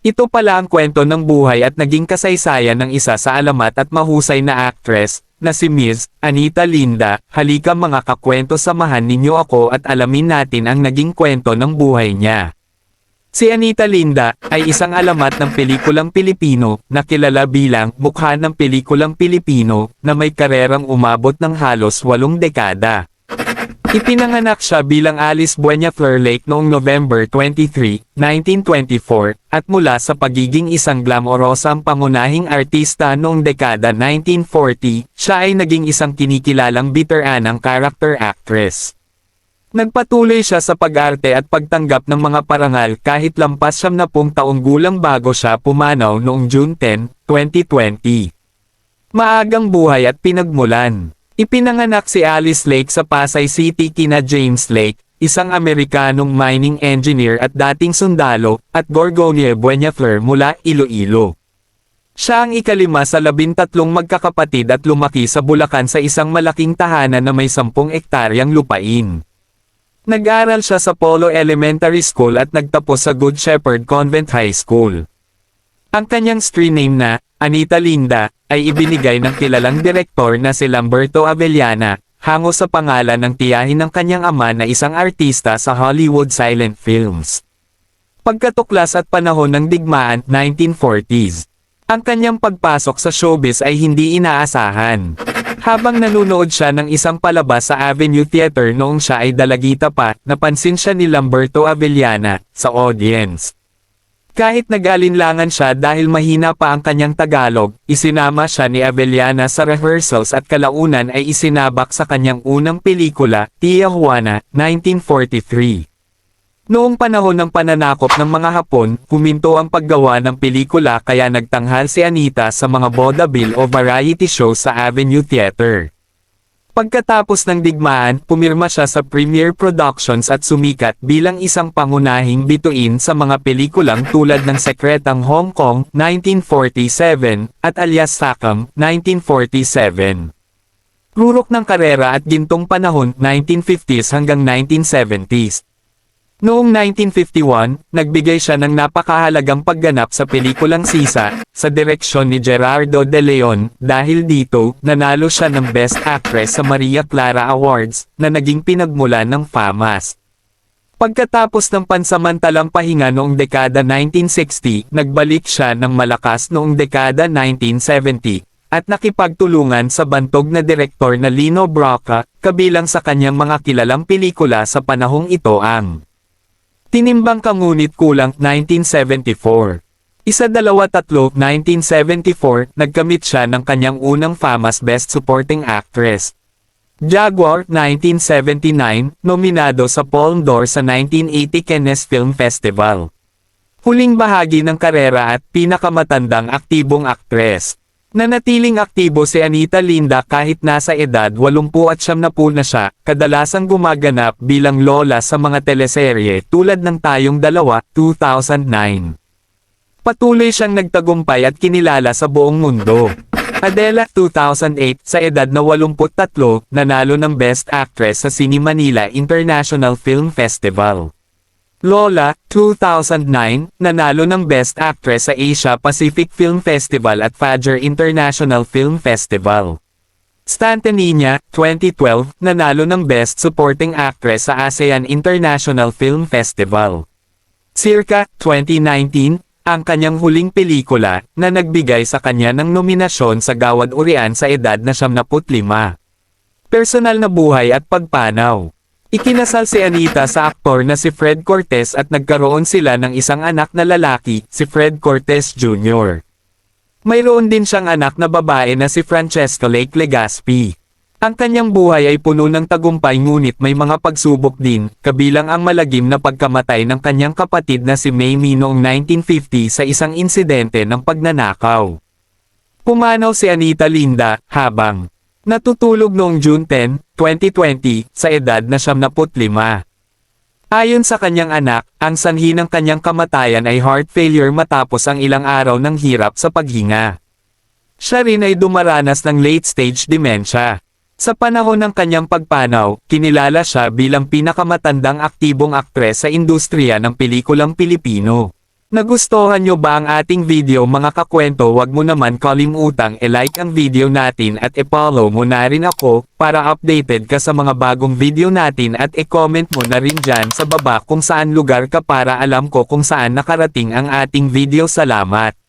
Ito pala ang kwento ng buhay at naging kasaysayan ng isa sa alamat at mahusay na actress, na si Ms. Anita Linda. Halika mga kakwento, samahan ninyo ako at alamin natin ang naging kwento ng buhay niya. Si Anita Linda ay isang alamat ng pelikulang Pilipino na kilala bilang mukha ng pelikulang Pilipino na may karerang umabot ng halos 8 dekada. Ipinanganak siya bilang Alice Buena Flor Lake noong November 23, 1924, at mula sa pagiging isang glamorosang pangunahing artista noong dekada 1940, siya ay naging isang kinikilalang biteranang character actress. Nagpatuloy siya sa pag-arte at pagtanggap ng mga parangal kahit lampas 70 taong gulang bago siya pumanaw noong June 10, 2020. Maagang buhay at pinagmulan. Ipinanganak si Alice Lake sa Pasay City kina James Lake, isang Amerikanong mining engineer at dating sundalo, at Gorgonia Buena Flor mula Iloilo. Siya ang ikalima sa 13 magkakapatid at lumaki sa Bulacan sa isang malaking tahanan na may 10 ektaryang lupain. Nag-aral siya sa Polo Elementary School at nagtapos sa Good Shepherd Convent High School. Ang kanyang screen name na Anita Linda ay ibinigay ng kilalang direktor na si Lamberto Avellana, hango sa pangalan ng tiyahin ng kanyang ama na isang artista sa Hollywood silent films. Pagkatuklas at panahon ng digmaan 1940s, ang kanyang pagpasok sa showbiz ay hindi inaasahan. Habang nanunood siya ng isang palabas sa Avenue Theater noong siya ay dalagita pa, napansin siya ni Lamberto Avellana sa audience. Kahit nag-alinlangan siya dahil mahina pa ang kanyang Tagalog, isinama siya ni Avellana sa rehearsals at kalaunan ay isinabak sa kanyang unang pelikula, Tia Juana, 1943. Noong panahon ng pananakop ng mga Hapon, huminto ang paggawa ng pelikula kaya nagtanghal si Anita sa mga vaudeville o variety show sa Avenue Theater. Pagkatapos ng digmaan, pumirma siya sa Premier Productions at sumikat bilang isang pangunahing bituin sa mga pelikulang tulad ng Sekretang Hong Kong, 1947, at Alias Sakam, 1947. Rurok ng karera at gintong panahon, 1950s hanggang 1970s. Noong 1951, nagbigay siya ng napakahalagang pagganap sa pelikulang Sisa, sa direksyon ni Gerardo De Leon. Dahil dito, nanalo siya ng Best Actress sa Maria Clara Awards, na naging pinagmulan ng FAMAS. Pagkatapos ng pansamantalang pahinga noong dekada 1960, nagbalik siya ng malakas noong dekada 1970, at nakipagtulungan sa bantog na direktor na Lino Brocka, kabilang sa kanyang mga kilalang pelikula sa panahong ito ang Tinimbang Ka Ngunit Kulang, 1974. 1-2-3, 1974, nagkamit siya ng kanyang unang FAMAS Best Supporting Actress. Jaguar, 1979, nominado sa Palme d'Or sa 1980 Cannes Film Festival. Huling bahagi ng karera at pinakamatandang aktibong aktres. Nanatiling aktibo si Anita Linda kahit nasa edad 89 na siya, kadalasang gumaganap bilang lola sa mga teleserye tulad ng Tayong Dalawa, 2009. Patuloy siyang nagtagumpay at kinilala sa buong mundo. Adela, 2008, sa edad na 83, nanalo ng Best Actress sa Cine Manila International Film Festival. Lola, 2009, nanalo ng Best Actress sa Asia Pacific Film Festival at Fajr International Film Festival. Stantonina, 2012, nanalo ng Best Supporting Actress sa ASEAN International Film Festival. Circa, 2019, ang kanyang huling pelikula, na nagbigay sa kanya ng nominasyon sa Gawad Urian sa edad na 75. Personal na buhay at pagpanaw. Ikinasal si Anita sa aktor na si Fred Cortez at nagkaroon sila ng isang anak na lalaki, si Fred Cortez Jr. Mayroon din siyang anak na babae na si Francesca Lake Legaspi. Ang kanyang buhay ay puno ng tagumpay ngunit may mga pagsubok din, kabilang ang malagim na pagkamatay ng kanyang kapatid na si Mamie noong 1950 sa isang insidente ng pagnanakaw. Pumanaw si Anita Linda, habang natutulog noong June 10, 2020, sa edad na 75. Ayon sa kanyang anak, ang sanhi ng kanyang kamatayan ay heart failure matapos ang ilang araw ng hirap sa paghinga. Siya rin ay dumaranas ng late-stage dementia. Sa panahon ng kanyang pagpanaw, kinilala siya bilang pinakamatandang aktibong aktres sa industriya ng pelikulang Pilipino. Nagustuhan nyo ba ang ating video mga kakwento? Wag mo naman kalimutang i-like ang video natin at i-follow mo na rin ako, para updated ka sa mga bagong video natin at i-comment mo na rin dyan sa baba kung saan lugar ka para alam ko kung saan nakarating ang ating video. Salamat!